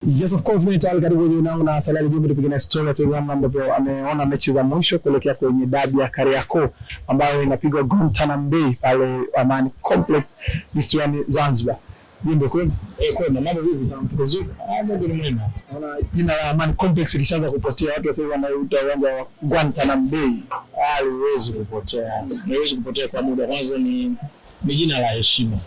Yes, of course, mimi tayari karibu nao na Salali Jumbe tupige na story tu kama ambavyo ameona mechi za mwisho kuelekea kwenye dabi ya Kariakoo ambayo inapigwa Guantanamo Bay pale Amani Complex visiwani Zanzibar. Jumbe kwema? Kwema, mambo vipi? Tuko vizuri. Mambo ni mwema. Naona jina la Amani Complex lishaanza kupotea. Watu sasa hivi wanauita uwanja wa Guantanamo Bay. Haliwezi kupotea. Haliwezi kupotea kwa muda. Kwanza ni jina la heshima.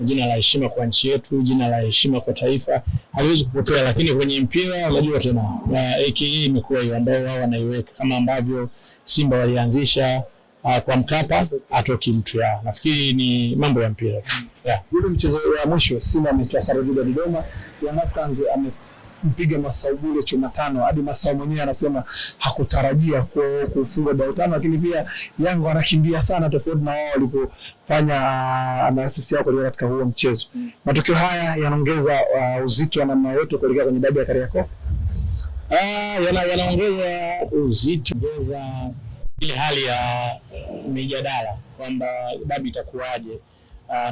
Jina la heshima kwa nchi yetu, jina la heshima kwa taifa. Haliwezi kupotea, lakini kwenye mpira unajua tena AKA imekuwa hiyo ambayo wao wanaiweka kama ambavyo Simba walianzisha kwa Mkapa atoki mtu ya. Nafikiri ni mambo ya mpira. Yule mchezo wa mwisho Simba ametoa sare dhidi ya Dodoma. Young Africans amempiga Masau Bule chuma 5 hadi Masau mwenyewe anasema hakutarajia kufunga bao 5, lakini pia Yanga wanakimbia sana tofauti na wao walipofanya analysis yao katika huo mchezo. Matokeo haya yanaongeza uzito wa namna yote kuelekea kwenye dabi ya Kariakoo. Yanaongeza uzito, ongeza ile hali ya mijadala kwamba dabi itakuwaje.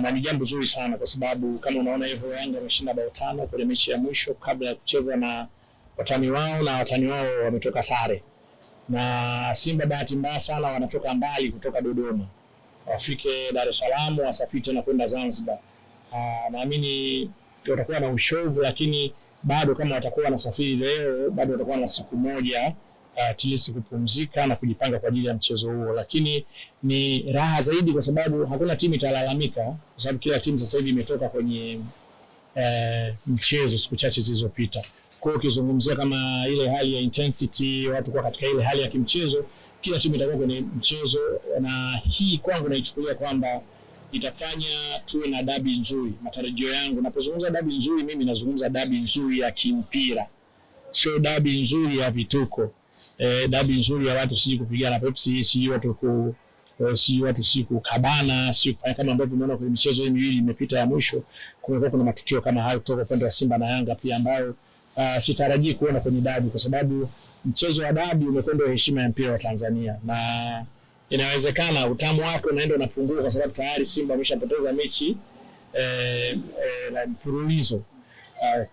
Na ni jambo zuri sana kwa sababu kama unaona hivyo Yanga wameshinda bao 5 kwenye mechi ya mwisho kabla ya kucheza na watani wao, na watani wao wametoka sare. Na Simba bahati mbaya sana wanatoka mbali kutoka Dodoma. Wafike Dar es Salaam, wasafiri tena kwenda Zanzibar. Naamini watakuwa na ushovu, lakini bado kama watakuwa wanasafiri leo bado watakuwa na siku moja tilisi kupumzika na kujipanga kwa ajili ya mchezo huo, lakini ni raha zaidi kwa sababu hakuna timu italalamika kwa sababu kila timu sasa hivi imetoka kwenye mchezo siku chache zilizopita. Kwa hiyo ukizungumzia kama ile hali ya intensity, watu kwa katika ile hali ya kimchezo, kila timu itakuwa kwenye mchezo, na hii kwangu naichukulia kwamba itafanya tuwe na dabi nzuri. Matarajio yangu napozungumza dabi nzuri, mimi nazungumza dabi nzuri ya kimpira, sio dabi nzuri ya vituko. Dabi nzuri ya watu si kupigana Pepsi, si watu si kukabana, si kufanya kama ambavyo tumeona kwenye michezo hii miwili imepita ya mwisho. Kumekuwa kuna matukio kama hayo kutoka upande wa Simba na Yanga pia ambayo sitarajii kuona kwenye dabi, kwa sababu mchezo wa dabi umekwenda heshima ya mpira wa Tanzania, na inawezekana utamu wake unaenda unapungua kwa sababu tayari Simba ameshapoteza mechi na mfululizo.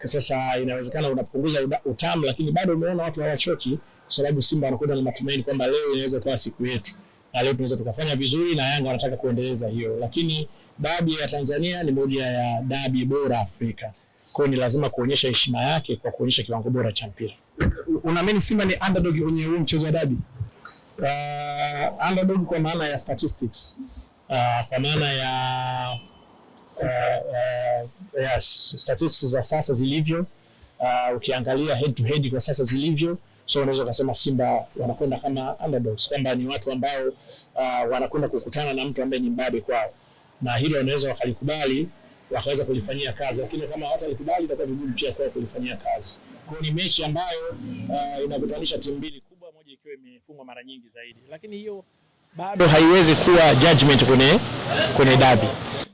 Sasa inawezekana unapunguza utamu, lakini bado umeona watu hawachoki kwa sababu Simba wanakwenda na matumaini kwamba leo inaweza kuwa siku yetu na leo tunaweza tukafanya vizuri, na Yanga wanataka kuendeleza hiyo. Lakini dabi ya Tanzania ni moja ya dabi bora Afrika. Kwa hiyo ni lazima kuonyesha heshima yake kwa kuonyesha kiwango bora cha mpira. Unaamini Simba ni underdog kwenye huu mchezo wa dabi? Underdog kwa maana ya statistics. Kwa maana ya statistics za sasa zilivyo, ukiangalia head to head kwa sasa zilivyo, so unaweza kusema Simba wanakwenda kama underdogs, kwamba ni watu ambao wanakwenda kukutana na mtu ambaye ni mbabe kwao, na hilo wanaweza wakalikubali wakaweza kulifanyia kazi, lakini kama hawatalikubali itakuwa vigumu pia kwao kulifanyia kazi. Kwa ni mechi ambayo inakutanisha timu mbili kubwa, moja ikiwa imefungwa mara nyingi zaidi, lakini hiyo bado haiwezi kuwa judgment kwenye dabi.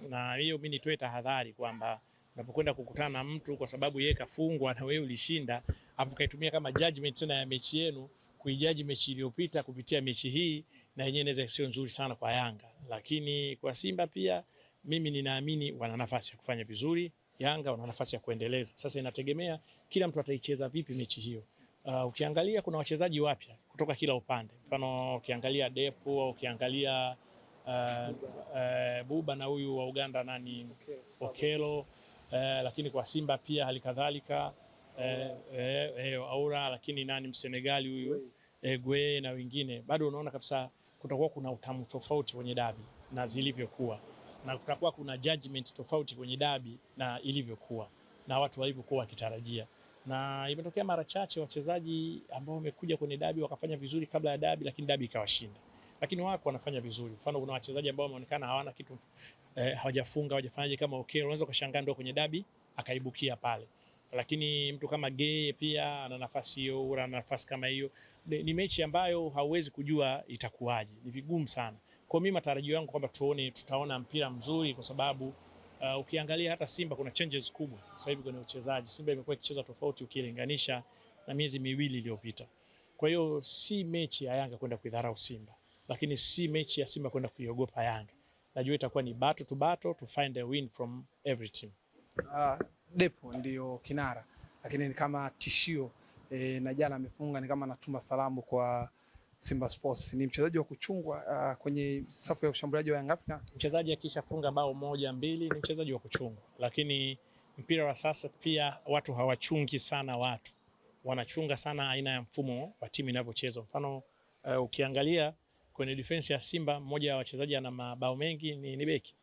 Na hiyo mimi nitoe tahadhari kwamba unapokwenda kukutana na mtu kwa sababu yeye kafungwa na wewe ulishinda, afu kaitumia kama judgment tena ya mechi yenu kuijudge mechi iliyopita kupitia mechi hii, na yenyewe inaweza sio nzuri sana kwa Yanga. Lakini kwa Simba pia mimi ninaamini wana nafasi ya kufanya vizuri, Yanga wana nafasi ya kuendeleza. Sasa inategemea kila mtu ataicheza vipi mechi hiyo. Ukiangalia kuna wachezaji wapya kutoka kila upande. Mfano ukiangalia Depo, ukiangalia Buba na huyu wa Uganda nani Okelo, lakini kwa Simba pia halikadhalika Aura, lakini nani Msenegali huyu Gwe na wengine. Bado unaona kabisa kutakuwa kuna utamu tofauti kwenye dabi na zilivyokuwa, na kutakuwa kuna judgment tofauti kwenye dabi na ilivyokuwa na watu walivyokuwa wakitarajia. Na imetokea mara chache wachezaji ambao wamekuja kwenye dabi wakafanya vizuri kabla ya dabi, lakini dabi ikawashinda, lakini wako wanafanya vizuri. Mfano kuna wachezaji ambao wameonekana hawana kitu, hawajafunga, hawajafanyaje kama okay, unaweza kushangaa ndio kwenye dabi akaibukia pale. Lakini mtu kama Gay pia ana nafasi hiyo, ana nafasi kama hiyo. Ni mechi ambayo hauwezi kujua itakuwaje, ni vigumu sana. Kwa mimi matarajio yangu kwamba tutaona mpira mzuri, kwa sababu ukiangalia hata Simba kuna changes kubwa sasa hivi kwenye uchezaji. Simba imekuwa ikicheza tofauti ukilinganisha na miezi miwili iliyopita. Kwa hiyo si mechi ya Yanga kwenda kuidharau Simba, lakini si mechi ya Simba kwenda kuiogopa Yanga. Najua itakuwa ni battle to find a win from every team. Depo ndio kinara. lakini ni kama tishio na jana amefunga, ni kama anatuma salamu kwa Simba Sports. Ni mchezaji wa kuchungwa kwenye safu ya ushambuliaji wa Young Africans. Mchezaji akishafunga bao 1-2 ni mchezaji wa kuchungwa, lakini mpira wa sasa pia watu hawachungi sana, watu wanachunga sana aina ya mfumo wa timu inavyocheza. Mfano ukiangalia kwenye defense ya Simba, mmoja wa wachezaji ana mabao mengi ni beki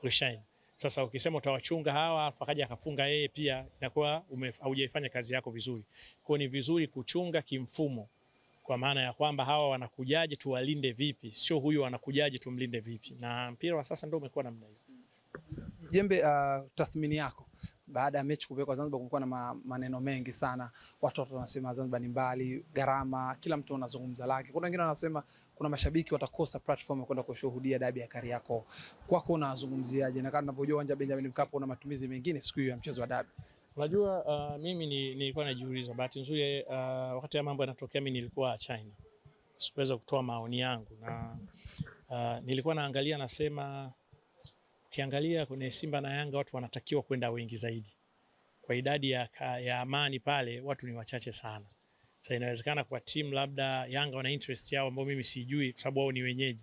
Rushaine. Sasa ukisema utawachunga hawa akaja akafunga yeye pia, inakuwa haujaifanya kazi yako vizuri. Kwa ni vizuri kuchunga kimfumo, kwa maana ya kwamba hawa wanakujaje tuwalinde vipi, sio huyu anakujaje tumlinde vipi. Na mpira wa sasa ndio umekuwa namna hiyo. Jembe, tathmini yako baada ya mechi kupelekwa Zanzibar, kumekuwa na maneno mengi sana. Watu wanasema Zanzibar ni mbali, gharama, kila mtu anazungumza lake. Kuna wengine wanasema kuna mashabiki watakosa platform ya kwenda kushuhudia dabi ya Kariakoo. Kwako unazungumziaje? Na kama unavyojua uwanja Benjamin Mkapa una matumizi mengine siku hiyo ya mchezo wa dabi. Unajua mimi nilikuwa najiuliza, bahati nzuri wakati ya mambo yanatokea mimi nilikuwa China. Sikuweza kutoa maoni yangu na nilikuwa naangalia, nasema ukiangalia kwenye Simba na Yanga watu wanatakiwa kwenda wengi zaidi. Kwa idadi ya Amani pale watu ni wachache sana. Sasa inawezekana kwa timu labda Yanga wana interest yao ambao mimi sijui, kwa sababu wao ni wenyeji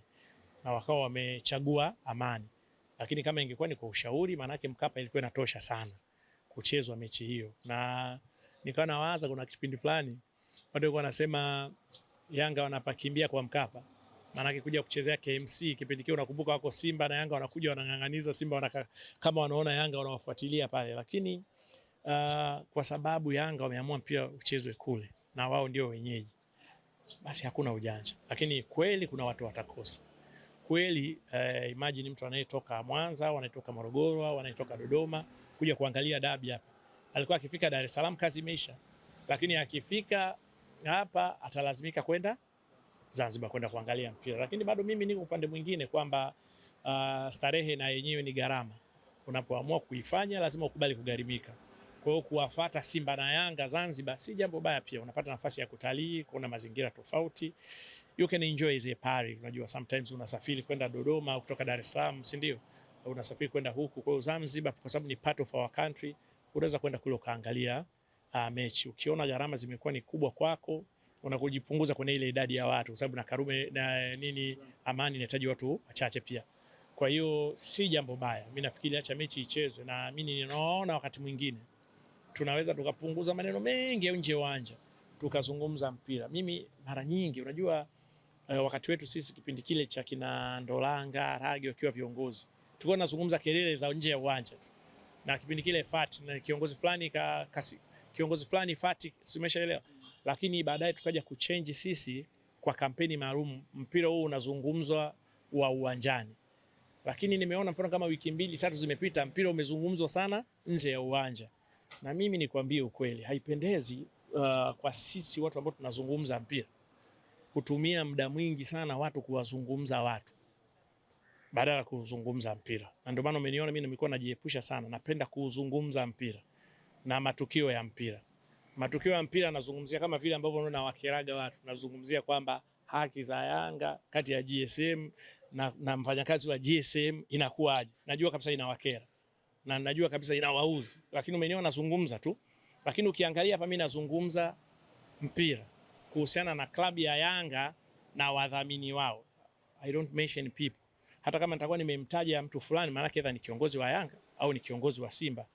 na wakao wamechagua Amani. Lakini kama ingekuwa ni kwa ushauri, maana yake Mkapa ilikuwa inatosha sana kuchezwa mechi hiyo. Na nikawa nawaza kuna kipindi fulani watu walikuwa wanasema Yanga wanapakimbia kwa Mkapa, maana yake kuja kuchezea KMC kipindi kile, unakumbuka wako Simba na Yanga wanakuja wanang'ang'aniza Simba kama wanaona Yanga wanawafuatilia pale. Lakini kwa sababu Yanga wameamua mpira uchezwe kule na wao ndio wenyeji, basi hakuna ujanja. Lakini kweli kuna watu watakosa kweli. Imagine mtu anayetoka Mwanza au anayetoka Morogoro au anayetoka Dodoma kuja kuangalia dabi hapa, alikuwa akifika Dar es Salaam kazi imeisha, lakini akifika hapa atalazimika kwenda Zanzibar kwenda kuangalia mpira. Lakini bado mimi niko upande mwingine kwamba starehe na yenyewe ni gharama. Unapoamua kuifanya lazima ukubali kugharimika. Kwa hiyo kuwafuata Simba na Yanga Zanzibar si jambo baya, pia unapata nafasi ya kutalii, kuona mazingira tofauti. You can enjoy as a party. Unajua sometimes unasafiri kwenda Dodoma kutoka Dar es Salaam, si ndio? Unasafiri kwenda huku. Kwa hiyo Zanzibar kwa sababu ni part of our country, unaweza kwenda kule kaangalia mechi. Ukiona gharama zimekuwa ni kubwa kwako, unakujipunguza kwenye ile idadi ya watu, kwa sababu na Karume na Amani inahitaji watu wachache pia. Kwa hiyo si jambo baya. Mimi nafikiri acha mechi ichezwe, na mimi ninaona wakati mwingine tunaweza tukapunguza maneno mengi ya nje uwanja tukazungumza mpira. Mimi mara nyingi unajua wakati wetu sisi kipindi kile cha kina Ndolanga, Ragi wakiwa viongozi, tulikuwa tunazungumza kelele za nje ya uwanja tu. Na kipindi kile Fati na kiongozi fulani Fati, simeshaelewa. Lakini baadaye tukaja kuchange sisi kwa kampeni maalum, mpira huu unazungumzwa wa uwanjani. Lakini nimeona mfano kama wiki 2-3 zimepita mpira umezungumzwa sana nje ya uwanja. Na mimi nikwambie ukweli, haipendezi kwa sisi watu ambao tunazungumza mpira kutumia muda mwingi sana watu kuwazungumza watu badala ya kuzungumza mpira. Na ndio maana umeniona mimi nimekuwa najiepusha sana, napenda kuzungumza mpira na matukio ya mpira. Matukio ya mpira nazungumzia kama vile ambavyo unaona wakeraga watu, nazungumzia kwamba haki za Yanga kati ya GSM na mfanyakazi wa GSM inakuaje. Najua kabisa inawakera na najua kabisa inawauzi, lakini umeniona nazungumza tu. Lakini ukiangalia hapa mimi nazungumza mpira kuhusiana na klabu ya Yanga na wadhamini wao. I don't mention people. Hata kama nitakuwa nimemtaja mtu fulani, maana yake ni kiongozi wa Yanga au ni kiongozi wa Simba,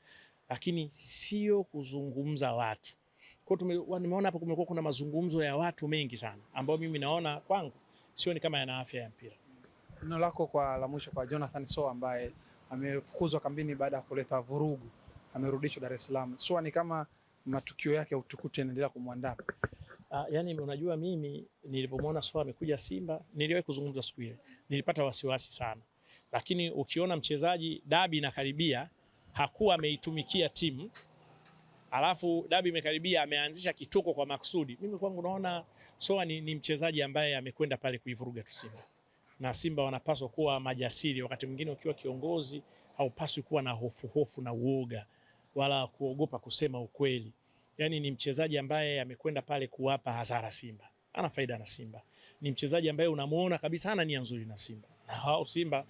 lakini sio kuzungumza watu. Kwa hiyo nimeona hapo kumekuwa kuna mazungumzo ya watu mengi sana ambao mimi naona kwangu sio ni kama yana afya ya mpira. Neno lako kwa la mwisho kwa Jonathan Soa ambaye amefukuzwa kambini baada ya kuleta vurugu, amerudishwa Dar es Salaam. Soa ni kama matukio yake ya utukutu yanaendelea kumwandaa. Yani unajua mimi nilipomwona Soa amekuja Simba, niliwahi kuzungumza siku ile. Nilipata wasiwasi sana. Lakini ukiona mchezaji dabi inakaribia, hakuwa ameitumikia timu, alafu dabi imekaribia ameanzisha kituko kwa makusudi. Mimi kwangu naona Soa ni mchezaji ambaye amekwenda pale kuivuruga tu Simba. Na Simba wanapaswa kuwa majasiri. Wakati mwingine ukiwa kiongozi haupaswi kuwa na hofu na uoga wala kuogopa kusema ukweli. Yani ni mchezaji ambaye amekwenda pale kuwapa hasara Simba. Ana faida na Simba. Ni mchezaji ambaye unamuona kabisa hana nia nzuri na Simba. Na hao Simba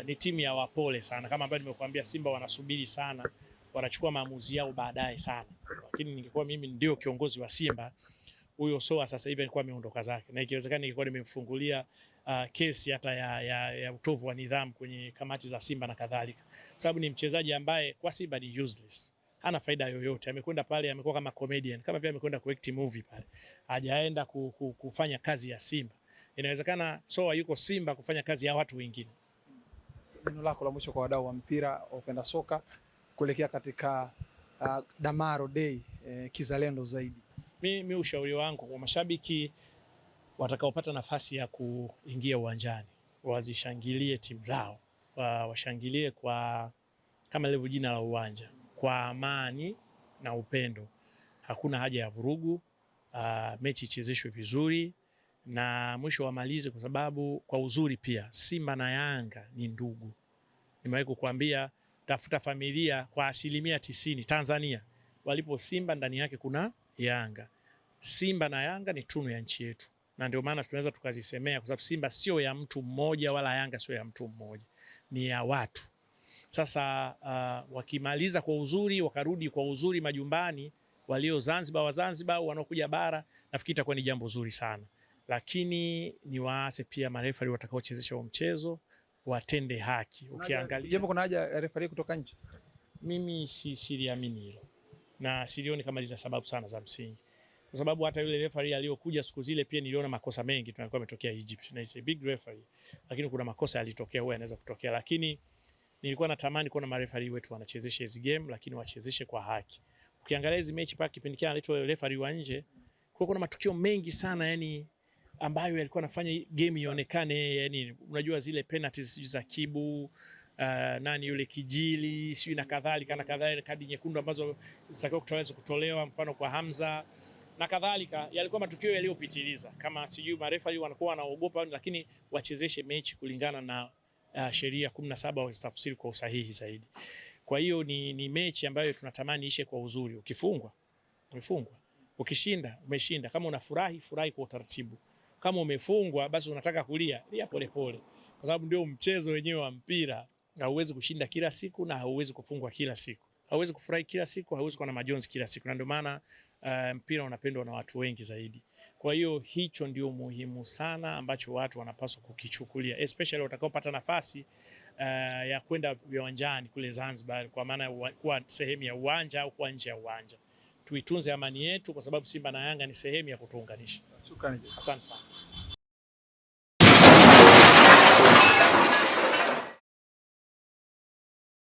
ni timu ya wapole sana. Kama ambavyo nimekuambia, Simba wanasubiri sana wanachukua maamuzi yao baadaye sana. Lakini ningekuwa mimi ndio kiongozi wa Simba, huyo Soa sasa hivi alikuwa ameondoka zake, na ikiwezekana ningekuwa nimemfungulia kesi hata ya utovu wa nidhamu kwenye kamati za Simba na kadhalika, sababu ni mchezaji ambaye kwa Simba ni useless, hana faida yoyote. Amekwenda pale, amekuwa kama comedian, kama vile amekwenda kuact movie pale, hajaenda kufanya kazi ya Simba. Inawezekana Soa yuko Simba kufanya kazi ya watu wengine. Neno lako la mwisho kwa wadau wa mpira wa upenda soka kuelekea katika Damaro Day kizalendo zaidi? Mimi ushauri wangu kwa mashabiki watakaopata nafasi ya kuingia uwanjani, wazishangilie timu zao, washangilie kwa kama lilivyo jina la uwanja, kwa amani na upendo. Hakuna haja ya vurugu, mechi ichezeshwe vizuri na mwisho wamalize, kwa sababu kwa uzuri pia Simba na Yanga ni ndugu. Nimewahi kukuambia, tafuta familia kwa 90% Tanzania, walipo Simba ndani yake kuna Yanga. Simba na Yanga ni tunu ya nchi yetu, na ndio maana tunaweza tukazisemea, kwa sababu Simba sio ya mtu mmoja wala Yanga sio ya mtu mmoja, ni ya watu. Sasa wakimaliza kwa uzuri, wakarudi kwa uzuri majumbani, walio Zanzibar wa Zanzibar, wanaokuja bara, nafikiri itakuwa ni jambo zuri sana. Lakini ni waase pia marefari watakaochezesha huo mchezo watende haki. Ukiangalia jambo, kuna haja ya refari kutoka nje? Mimi siliamini hilo na silioni kama lina sababu sana za msingi, kwa sababu hata yule referee aliyokuja siku zile pia niliona makosa mengi tunakuwa umetokea Egypt, na is a big referee, lakini kuna makosa yalitokea, huwa yanaweza kutokea. Lakini nilikuwa natamani kuona mareferee wetu wanachezesha hizo game, lakini wachezeshe kwa haki. Ukiangalia hizo mechi paka kipindi kile analetwa referee wa nje, kuna matukio mengi sana yani ambayo yalikuwa yanafanya game ionekane, yani unajua zile penalties za Kibu, nani yule Kijili sio na kadhalika, kadi nyekundu ambazo zitakiwa kutolewa mfano kwa Hamza na kadhalika, yalikuwa matukio yaliyopitiliza. Kama sijui marefari wanakuwa wanaogopa, lakini wachezeshe mechi kulingana na sheria 17 wasitafsiri kwa usahihi zaidi. Kwa hiyo ni mechi ambayo tunatamani ishe kwa uzuri. Ukifungwa umefungwa, ukishinda umeshinda. Kama unafurahi, furahi kwa utaratibu. Kama umefungwa basi unataka kulia, lia polepole, kwa sababu ndio mchezo wenyewe wa mpira. Hauwezi kushinda kila siku na hauwezi kufungwa kila siku, hauwezi kufurahi kila siku, hauwezi kuwa na majonzi kila siku, na ndio maana mpira unapendwa na watu wengi zaidi. Kwa hiyo hicho ndio muhimu sana ambacho watu wanapaswa kukichukulia, especially watakaopata nafasi ya kwenda viwanjani kule Zanzibar, kwa maana kuwa sehemu ya uwanja au kuwa nje ya uwanja. Tuitunze amani yetu, kwa sababu Simba na Yanga ni sehemu ya kutuunganisha. Shukrani. Asante sana.